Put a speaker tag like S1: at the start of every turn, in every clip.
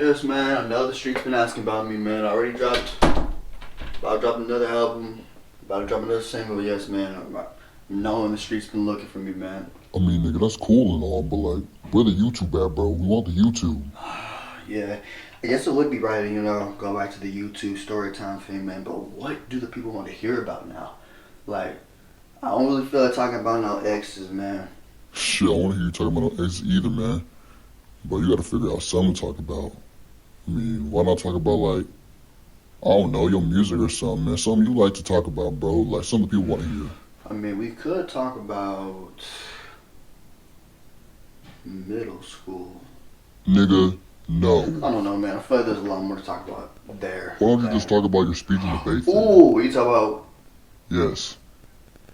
S1: Yes, man. I know the streets been asking about me, man. I already about to drop another album, about to drop another single. Yes, man. I'm knowing the streets been looking for me, man.
S2: I mean, nigga, that's cool and all, but like, we're the YouTube ad, bro. We want the YouTube.
S1: Yeah, I guess it would be right, go back to the YouTube story time thing, man. But what do the people want to hear about now? Like, I don't really feel like talking about no exes, man.
S2: Shit, I want to hear you talking about no exes either, man. But you got to figure out something to talk about. I mean, why not talk about, like, I don't know, your music or something, man. Something you like to talk about, bro. Like, something people want to hear.
S1: I mean, we could talk about middle school.
S2: Nigga, no.
S1: I don't know, man. I feel like there's a lot more to talk about there.
S2: Why don't you just talk about your speech and debate thing?
S1: Ooh, you talk about...
S2: Yes.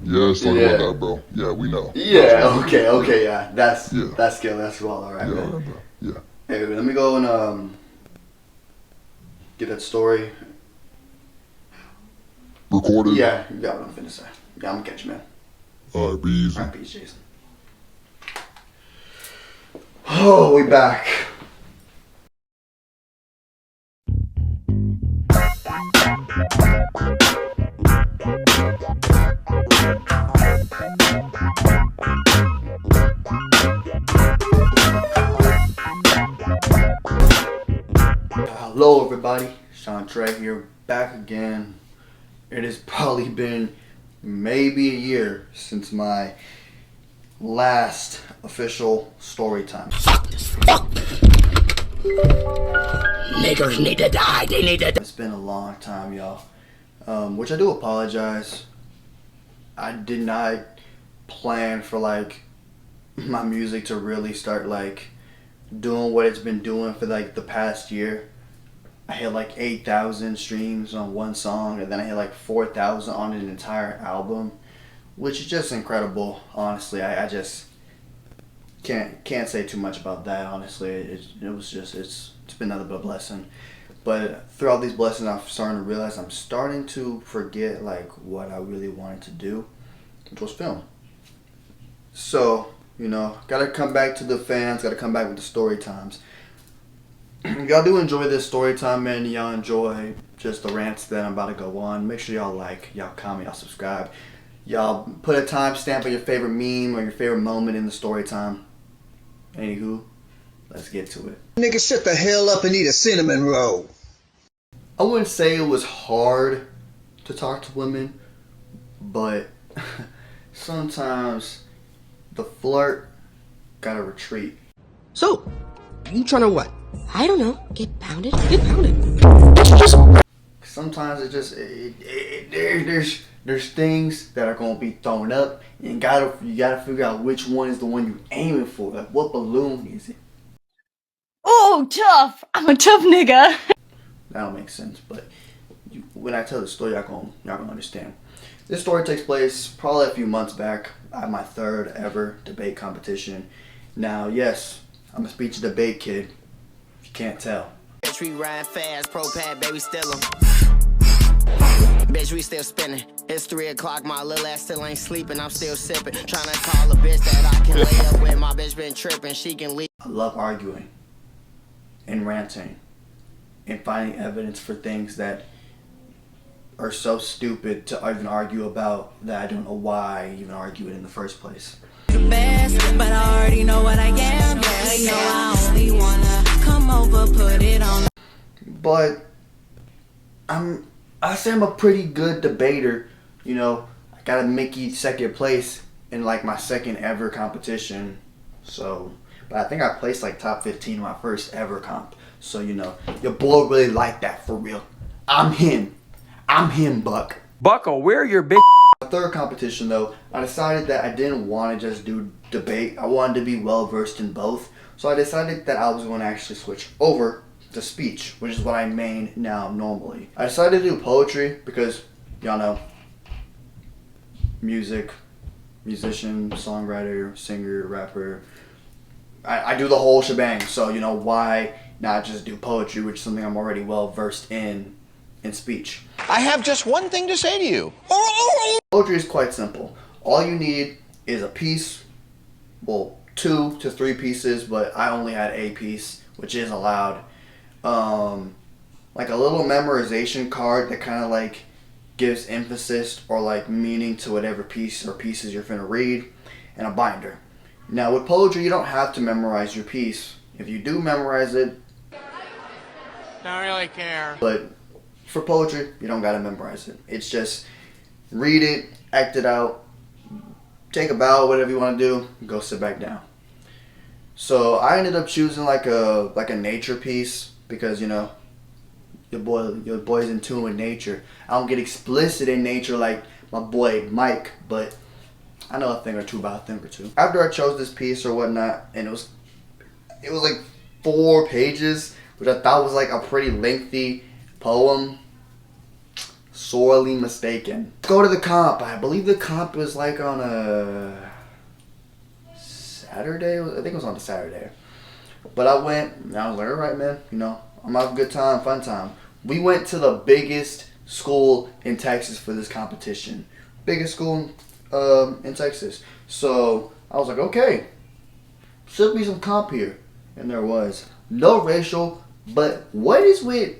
S2: Yes, talk about that, bro. Yeah, we know.
S1: Yeah, okay, yeah. That's good. That's well, alright,
S2: yeah,
S1: man.
S2: bro. Yeah.
S1: Hey, let me go and get that story.
S2: Recorded?
S1: Yeah, you got what I'm finna say. Yeah, I'm gonna catch you, man.
S2: Alright, be easy.
S1: Alright, peace, Jason. Oh, we back. Hello everybody, Sean Trey here, back again. It has probably been maybe a year since my last official story time.
S3: Fuck this. Niggers need to die, they need to die.
S1: It's been a long time, y'all. Which I do apologize. I did not plan for like my music to really start like doing what it's been doing for like the past year. I hit like 8,000 streams on one song, and then I hit like 4,000 on an entire album, which is just incredible. Honestly, I just can't say too much about that. Honestly, it's been nothing but a blessing. But throughout these blessings, I'm starting to realize I'm starting to forget like what I really wanted to do, which was film. So, gotta come back to the fans, gotta come back with the story times. Y'all do enjoy this story time, man. Y'all enjoy just the rants that I'm about to go on. Make sure y'all like, y'all comment, y'all subscribe. Y'all put a timestamp of your favorite meme or your favorite moment in the story time. Anywho, let's get to it.
S4: Nigga, shut the hell up and eat a cinnamon roll.
S1: I wouldn't say it was hard to talk to women, but sometimes the flirt gotta retreat.
S4: So, you trying to what?
S3: I don't know. Get pounded? Get pounded.
S1: Sometimes there's things that are gonna be thrown up, and you gotta figure out which one is the one you're aiming for. Like, what balloon is it?
S5: Oh, tough! I'm a tough nigga.
S1: That don't make sense, but when I tell the story, y'all gonna understand. This story takes place probably a few months back at my third ever debate competition. Now, yes, I'm a speech debate kid. If you can't tell.
S6: Bitch, we ride fast, pro pad, baby, still 'em. Bitch, we still spinning. It's 3 o'clock, my little ass still ain't sleeping. I'm still sipping. Trying to call a bitch that I can lay up with. My bitch been tripping, she can leave.
S1: I love arguing and ranting and finding evidence for things that are so stupid to even argue about that I don't know why I even argue it in the first place.
S7: Best, but I already know what I am. Yeah, you know I only wanna come over, put it on.
S1: But I say I'm a pretty good debater. I got a Mickey second place in like my second ever competition. So, but I think I placed like top 15 in my first ever comp. So your boy really liked that for real. I'm him, Buck.
S8: Bucko, where your big?
S1: My third competition though, I decided that I didn't want to just do debate. I wanted to be well versed in both. So I decided that I was going to actually switch over to speech, which is what I main now normally. I decided to do poetry because, y'all know, musician, songwriter, singer, rapper. I do the whole shebang. So, why not just do poetry, which is something I'm already well versed in speech.
S9: I have just one thing to say to you.
S1: Poetry is quite simple. All you need is a piece, well, 2 to 3 pieces, but I only had a piece, which is allowed. like a little memorization card that kind of like gives emphasis or like meaning to whatever piece or pieces you're finna read, and a binder. Now with poetry, you don't have to memorize your piece. If you do memorize it,
S9: Don't really care.
S1: but for poetry, you don't gotta memorize it. It's just read it, act it out, take a bow, whatever you want to do, go sit back down. So I ended up choosing like a nature piece because your boy's in tune with nature. I don't get explicit in nature like my boy Mike, but I know a thing or two about a thing or two. After I chose this piece or whatnot, and it was like 4 pages, which I thought was like a pretty lengthy poem. Sorely mistaken. Go to the comp. I believe the comp was like on a Saturday. I think it was on a Saturday. But I went and I was like, alright man, I'm having a good time, fun time. We went to the biggest school in Texas for this competition. Biggest school in Texas. So I was like, okay, should be some comp here. And there was. No racial, but what is with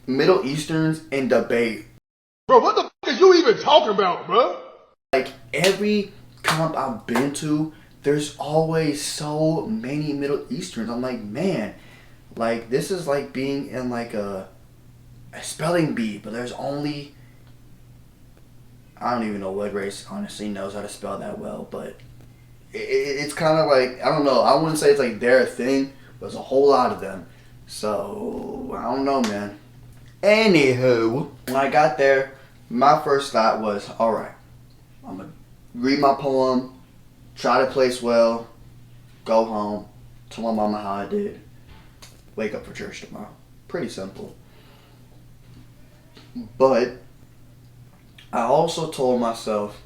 S1: Middle Easterns in debate?
S8: Bro, what the f*** is you even talking about, bro?
S1: Like every comp I've been to, there's always so many Middle Easterns. I'm like, man, like this is like being in like a spelling bee, but there's only, I don't even know what race honestly knows how to spell that well, but it's kind of like, I don't know, I wouldn't say it's like their thing, but there's a whole lot of them. So I don't know, man. Anywho, when I got there, my first thought was, alright, I'm going to read my poem, try to place well, go home, tell my mama how I did, wake up for church tomorrow. Pretty simple. But I also told myself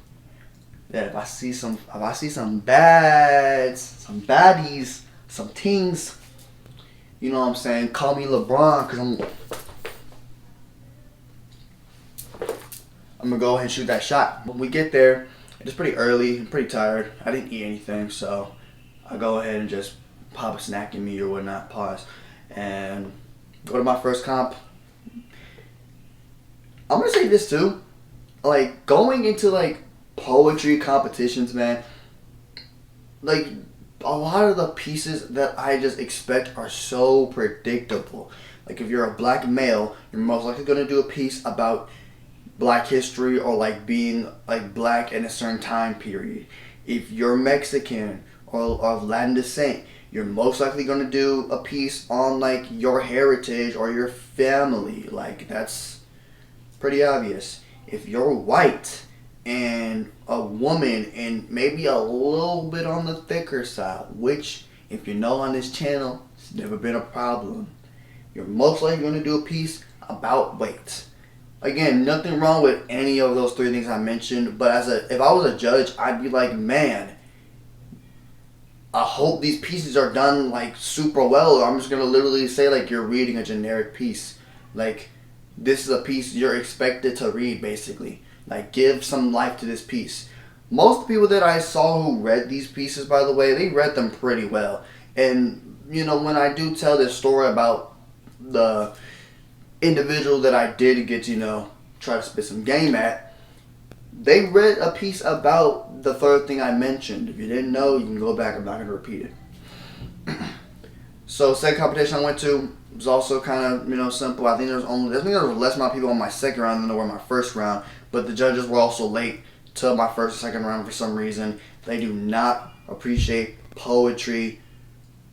S1: that if I see some baddies, some teens, you know what I'm saying, call me LeBron, because I'm gonna go ahead and shoot that shot. When we get there, it's pretty early, I'm pretty tired. I didn't eat anything, so I go ahead and just pop a snack in me or whatnot, pause, and go to my first comp. I'm gonna say this too, like going into like poetry competitions, man, like a lot of the pieces that I just expect are so predictable. Like if you're a black male, you're most likely gonna do a piece about Black history or like being like black in a certain time period. If you're Mexican or of Latin descent, you're most likely going to do a piece on like your heritage or your family. Like that's pretty obvious. If you're white and a woman and maybe a little bit on the thicker side, which if you know on this channel, it's never been a problem, you're most likely going to do a piece about weight. Again, nothing wrong with any of those 3 things I mentioned, but if I was a judge, I'd be like, man, I hope these pieces are done like super well, or I'm just gonna literally say like you're reading a generic piece. Like this is a piece you're expected to read, basically. Like give some life to this piece. Most people that I saw who read these pieces, by the way, they read them pretty well. And when I do tell this story about the individual that I did get to, try to spit some game at, they read a piece about the 3rd thing I mentioned. If you didn't know, you can go back. I'm not going to repeat it. So, second competition I went to was also kind of, simple. I think there was less amount of people on my second round than there were my first round, but the judges were also late to my first and second round for some reason. They do not appreciate poetry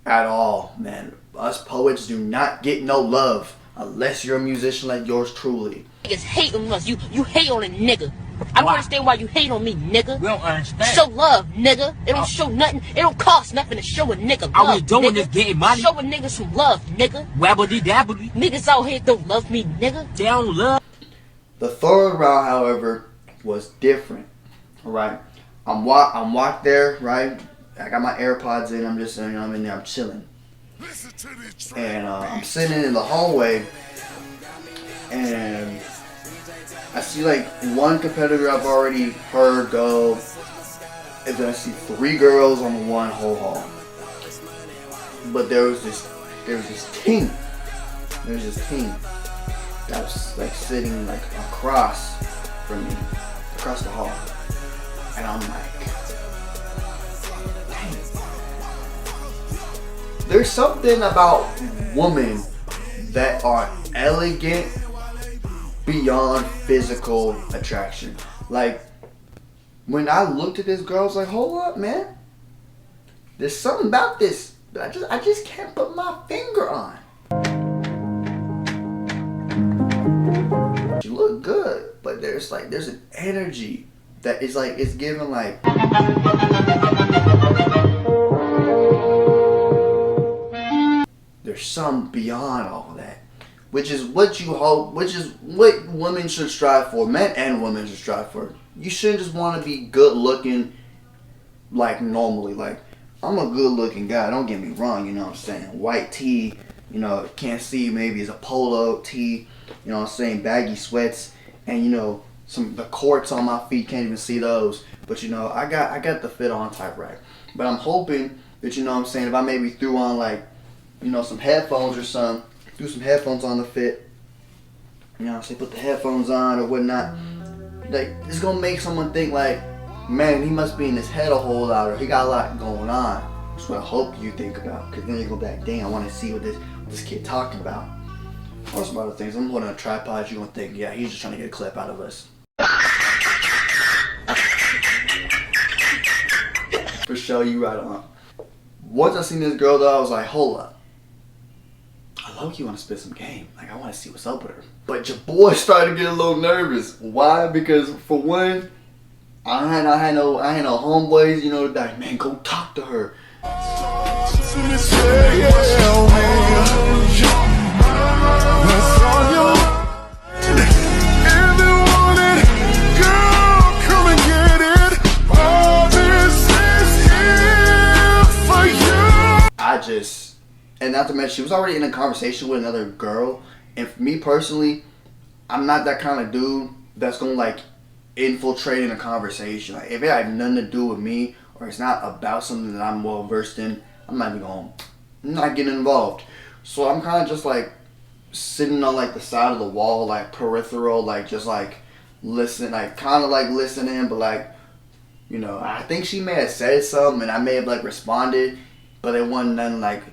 S1: at all, man. Us poets do not get no love unless you're a musician like yours truly.
S3: Niggas hate on us. You hate on a nigga. I don't understand why you hate on me, nigga.
S10: We don't understand.
S3: Show love, nigga. It don't show nothing. It don't cost nothing to show a nigga love.
S10: All we doing
S3: nigga.
S10: is getting money.
S3: Show a nigga some love, nigga.
S10: Wabbly dabbly.
S3: Niggas out here don't love me, nigga.
S10: They don't love.
S1: The 3rd round, however, was different. Alright. I'm walked there, right? I got my AirPods in, I'm just I'm in there, I'm chilling. And I'm sitting in the hallway, and I see like one competitor I've already heard go, and then I see 3 girls on one whole hall. But there was this there was this team. There was this team that was like sitting like across from me, across the hall. And I'm like, dang. There's something about women that are elegant beyond physical attraction. Like, when I looked at this girl, I was like, hold up, man. There's something about this that I just can't put my finger on. She looked good, but there's an energy that is like, it's given like, there's some beyond all that, which is what you hope, which is what women should strive for, men and women should strive for. You shouldn't just want to be good looking like normally. Like, I'm a good looking guy, don't get me wrong, you know what I'm saying? White tee, you know, can't see, maybe it's a polo tee, you know what I'm saying? Baggy sweats, and you know, the cords on my feet, can't even see those. But you know, I got the fit on type right. But I'm hoping that, you know what I'm saying, if I maybe threw on like, you know, some headphones or something, threw some headphones on the fit, you know what I'm saying, put the headphones on or whatnot, like, it's gonna make someone think like, man, he must be in his head a whole lot, or he got a lot going on. That's what I hope you think about, because then you go back, dang, I want to see what this kid talking about. Or some other things. I'm holding a tripod, you're gonna think, yeah, he's just trying to get a clip out of us. For sure, you right on. Once I seen this girl though, I was like, hold up. I low-key want to spit some game. Like, I want to see what's up with her. But your boy started to get a little nervous. Why? Because for one, I had no homeboys, you know, that, man, go talk to her. And not to mention, she was already in a conversation with another girl. And for me personally, I'm not that kind of dude that's gonna like infiltrate in a conversation. Like, if it had nothing to do with me, or it's not about something that I'm well versed in, I'm not getting involved. So I'm kind of just like sitting on like the side of the wall, like peripheral, like just like listening, like kind of like listening, but like, you know, I think she may have said something and I may have like responded, but it wasn't nothing like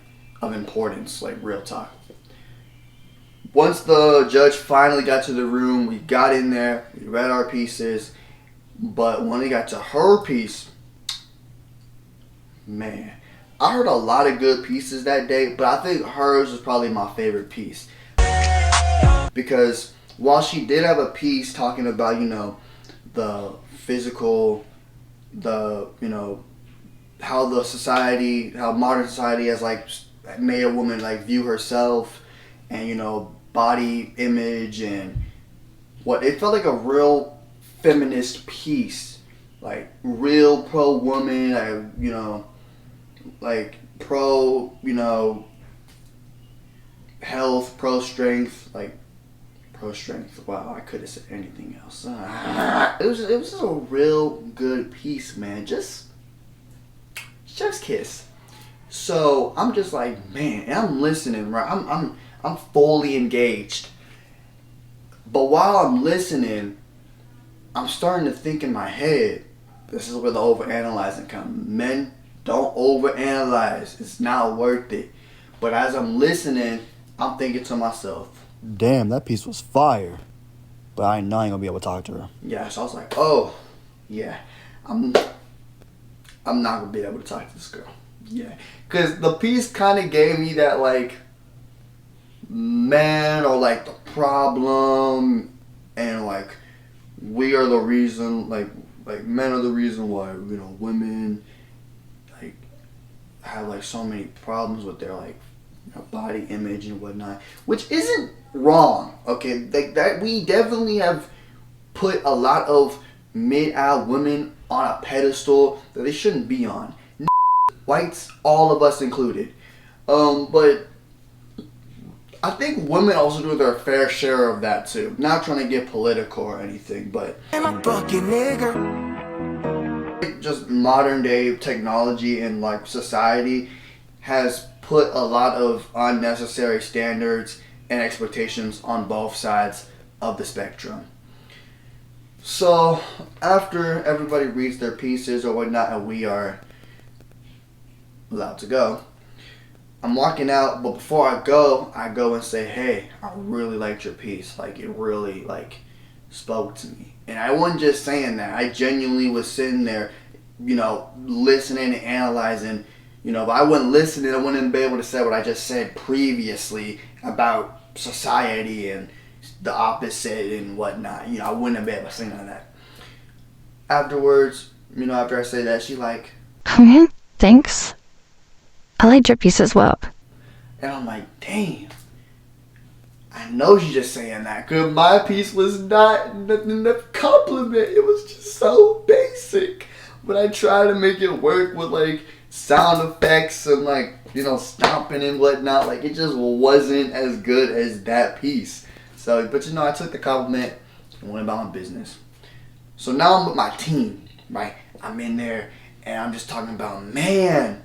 S1: of importance, like real talk. Once the judge finally got to the room, we got in there, we read our pieces, but when we got to her piece, man, I heard a lot of good pieces that day, but I think hers was probably my favorite piece. Because while she did have a piece talking about, you know, the physical, you know, how modern society has like made a woman like view herself, and, you know, body image, and what it felt like a real feminist piece, like real pro woman, you know, like pro, you know, health, pro strength. Wow, I could have said anything else. It was just a real good piece, man. Just kiss. So I'm just like, man, and I'm listening, right? I'm fully engaged. But while I'm listening, I'm starting to think in my head, this is where the overanalyzing comes. Men, don't overanalyze. It's not worth it. But as I'm listening, I'm thinking to myself, damn, that piece was fire. But I know I ain't gonna be able to talk to her. Yeah, so I was like, oh, yeah, I'm not gonna be able to talk to this girl. Yeah, because the piece kind of gave me that, like, man, or like the problem, and like we are the reason, like men are the reason why, you know, women like have like so many problems with their like, you know, body image and whatnot, which isn't wrong. Okay, like that, we definitely have put a lot of mid-out women on a pedestal that they shouldn't be on. Whites, all of us included. But I think women also do their fair share of that too. Not trying to get political or anything, but
S6: I'm a fucking nigga.
S1: Just modern day technology and like society has put a lot of unnecessary standards and expectations on both sides of the spectrum. So after everybody reads their pieces or whatnot and we are allowed to go, I'm walking out, but before I go and say, hey, I really liked your piece. Like, it really, like, spoke to me. And I wasn't just saying that. I genuinely was sitting there, you know, listening and analyzing. You know, if I wasn't listening, I wouldn't be able to say what I just said previously about society and the opposite and whatnot. You know, I wouldn't have been able to say none of that. Afterwards, you know, after I say that, she like,
S5: Thanks. I liked your piece as well.
S1: and I'm like, damn. I know she's just saying that because my piece was not nothing of compliment. It was just so basic. But I tried to make it work with like sound effects and like, you know, stomping and whatnot. Like, it just wasn't as good as that piece. So, but you know, I took the compliment and went about my business. So now I'm with my team, right? I'm in there and I'm just talking about, man,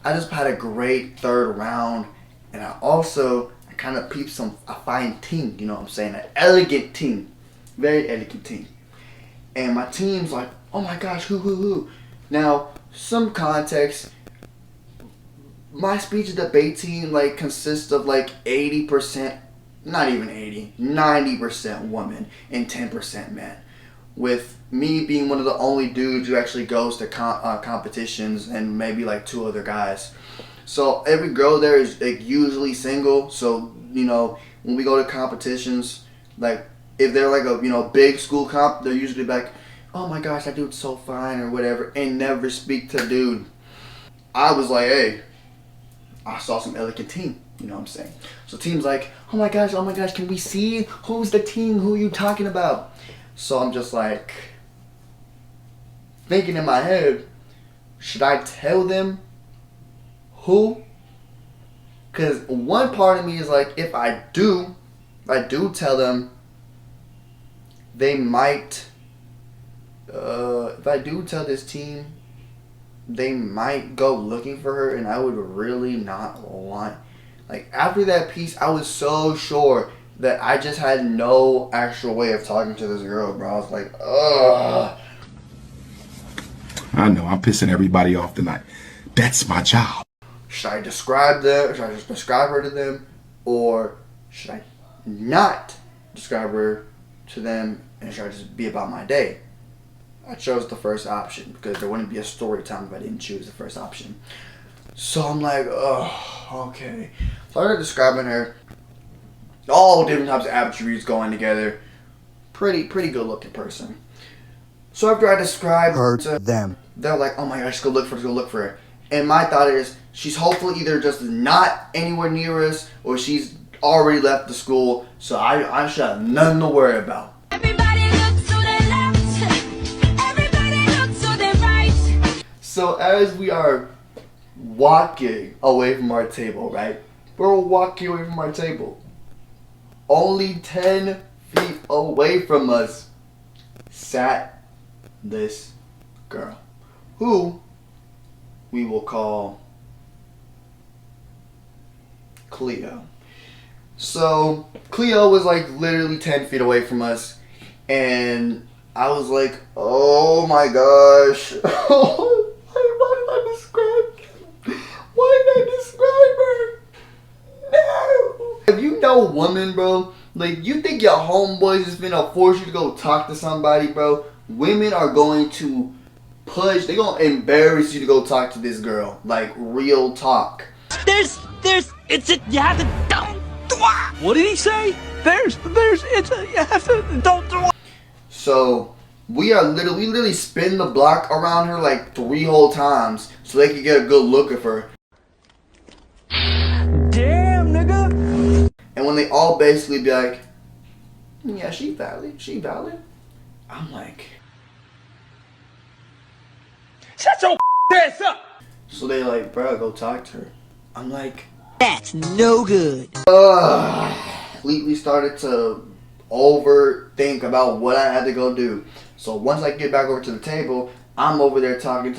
S1: I just had a great third round. And I also kind of peeped a fine team, you know what I'm saying? An elegant team. Very elegant team. And my team's like, oh my gosh, who? Now, some context, my speech and debate team like consists of like 80%, not even 80, 90% women and 10% men. With me being one of the only dudes who actually goes to competitions and maybe like 2 other guys. So every girl there is like usually single. So, you know, when we go to competitions, like if they're like a, you know, big school comp, they're usually like, oh my gosh, that dude's so fine or whatever, and never speak to dude. I was like, hey, I saw some elegant team, you know what I'm saying? So team's like, oh my gosh, can we see who's the team? Who are you talking about? So I'm just like thinking in my head, should I tell them who? Because one part of me is like, if I do tell them, they might, if I do tell this team, they might go looking for her, and I would really not want. Like, after that piece, I was so sure that I just had no actual way of talking to this girl, bro. I was like, ugh.
S10: I know, I'm pissing everybody off tonight. That's my job.
S1: Should I describe them? Should I just describe her to them? Or should I not describe her to them and should I just be about my day? I chose the first option because there wouldn't be a story time if I didn't choose the first option. So I'm like, oh, okay. So I started describing her. All different types of attributes going together. Pretty good looking person. So after I describe her to them, they're like, oh my gosh, go look for her. And my thought is, she's hopefully either just not anywhere near us or she's already left the school, so I should have nothing to worry about.
S7: Everybody look to the left. Everybody look to the right.
S1: So as we are walking away from our table, right? We're walking away from our table. Only 10 feet away from us sat this girl, who we will call Cleo. So Cleo was like literally 10 feet away from us, and I was like, oh my gosh. Why did I describe her? No. If you know women, bro, like, you think your homeboys is gonna force you to go talk to somebody, bro? Women are going to push, they gonna embarrass you to go talk to this girl. Like, real talk.
S3: You have to don't.
S9: What did he say? You have to don't.
S1: So we literally spin the block around her like 3 whole times so they could get a good look of her.
S9: Damn, nigga.
S1: And when they all basically be like, yeah, she valid. I'm like,
S9: Shut your ass up.
S1: so they like, bro, go talk to her. I'm like,
S3: That's no good.
S1: completely started to overthink about what I had to go do. So once I get back over to the table, I'm over there talking,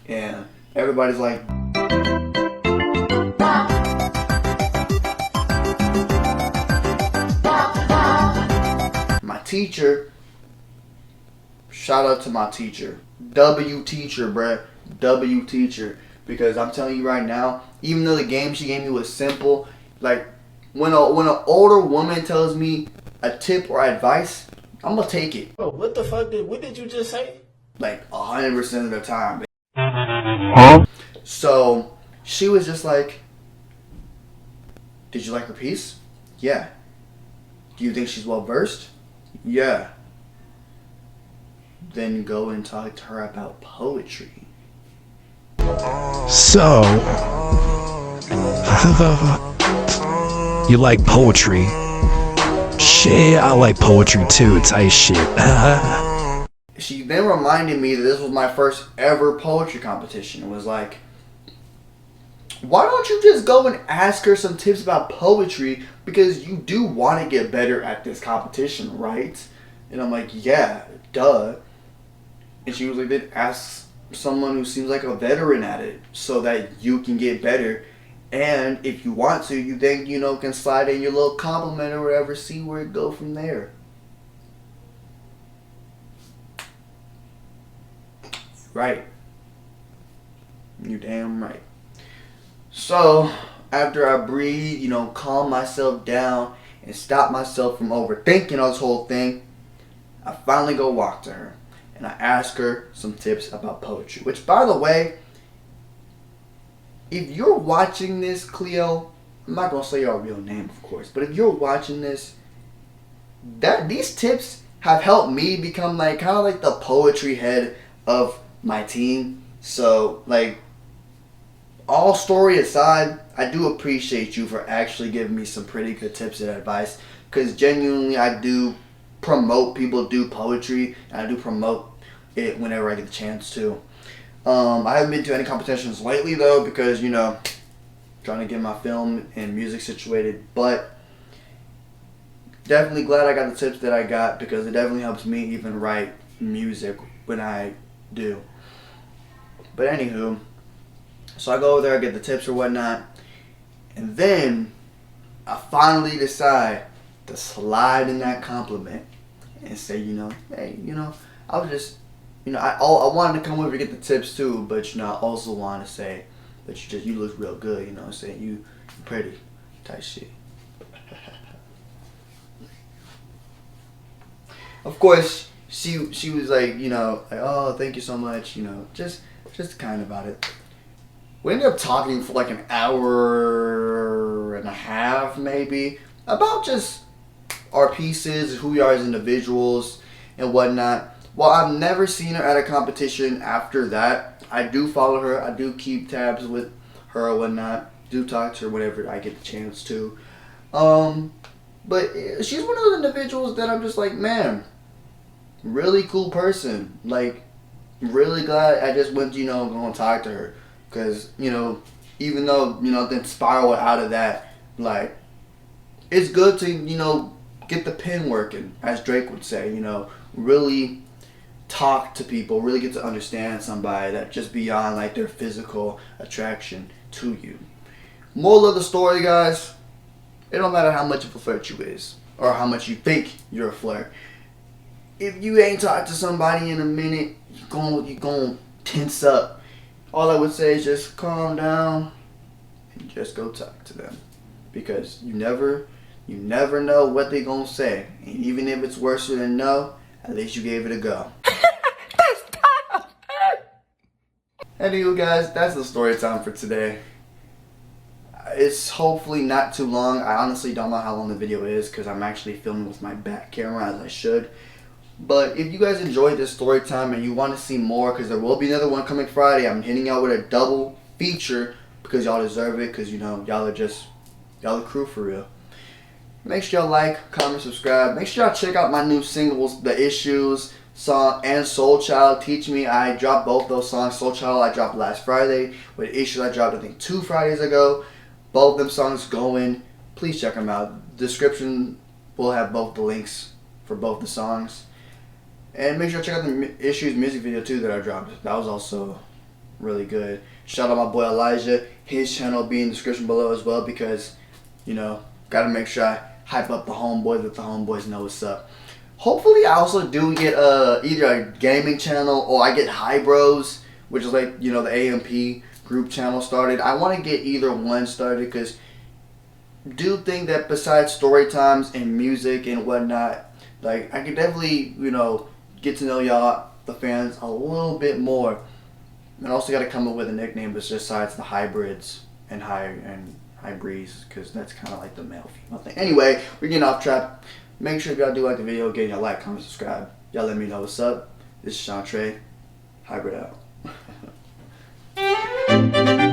S1: and everybody's like, teacher, shout out to my teacher. W teacher, bruh. W teacher. Because I'm telling you right now, even though the game she gave me was simple, like when an older woman tells me a tip or advice, I'm gonna take it.
S11: Bro, what did you just say?
S1: Like 100% of the time.
S2: Huh?
S1: So she was just like, did you like her piece? Yeah. Do you think she's well versed? Yeah. Then go and talk to her about poetry.
S9: So, you like poetry? Shit, I like poetry too. Tight shit.
S1: She then reminded me that this was my first ever poetry competition. It was like, why don't you just go and ask her some tips about poetry, because you do want to get better at this competition, right? And I'm like, yeah, duh. And she was like, then ask someone who seems like a veteran at it so that you can get better. And if you want to, you then, can slide in your little compliment or whatever, see where it go from there. Right. You damn right. So, after I breathe, calm myself down and stop myself from overthinking this whole thing, I finally go walk to her and I ask her some tips about poetry. Which, by the way, if you're watching this, Cleo, I'm not going to say your real name, of course, but if you're watching this, these tips have helped me become kind of like the poetry head of my team. So, all story aside, I do appreciate you for actually giving me some pretty good tips and advice, because genuinely I do promote people do poetry, and I do promote it whenever I get the chance to. I haven't been to any competitions lately though, because trying to get my film and music situated, but definitely glad I got the tips that I got, because it definitely helps me even write music when I do. But anywho, so I go over there, I get the tips or whatnot, and then I finally decide to slide in that compliment and say, hey, I was just, I wanted to come over to get the tips too, but I also want to say that you look real good, you know what I'm saying, you pretty, type shit. Of course, she was like, oh, thank you so much, just kind about it. We ended up talking for an hour and a half, maybe, about just our pieces, who we are as individuals, and whatnot. While I've never seen her at a competition after that, I do follow her. I do keep tabs with her or whatnot. Do talk to her whenever I get the chance to. But she's one of those individuals that I'm just like, man, really cool person. Really glad I just went, go and talk to her. Because, even though, then spiral out of that, it's good to, get the pen working, as Drake would say, really talk to people, really get to understand somebody that just beyond, their physical attraction to you. Moral of the story, guys, it don't matter how much of a flirt you is, or how much you think you're a flirt. If you ain't talked to somebody in a minute, you're going to tense up. All I would say is just calm down and just go talk to them, because you never know what they gonna say, and even if it's worse than no, at least you gave it a go. Anywho, guys, that's the story time for today. It's hopefully not too long. I honestly don't know how long the video is, because I'm actually filming with my back camera, as I should. But if you guys enjoyed this story time and you want to see more, because there will be another one coming Friday, I'm hitting y'all with a double feature, because y'all deserve it, because y'all are the crew for real. Make sure y'all like, comment, subscribe. Make sure y'all check out my new singles, The Issues song and Soul Child Teach Me. I dropped both those songs. Soul Child I dropped last Friday, with Issues I dropped I think 2 Fridays ago. Both them songs going. Please check them out. Description will have both the links for both the songs. And make sure to check out the Issues music video too that I dropped. That was also really good. Shout out my boy Elijah. His channel will be in the description below as well, because, gotta make sure I hype up the homeboys, that the homeboys know what's up. hopefully I also do get either a gaming channel or I get High Bros, which is like, you know, the AMP group channel started. I want to get either one started because do think that besides story times and music and whatnot, like I could definitely, you know, get to know y'all, the fans, a little bit more. And also got to come up with a nickname besides the hybrids and hybrids, because that's kind of like the male female thing. Anyway, we're getting off track. Make sure if y'all do like the video, get y'all like, comment, subscribe. Y'all let me know what's up. This is Sean Trey. Hybrid out.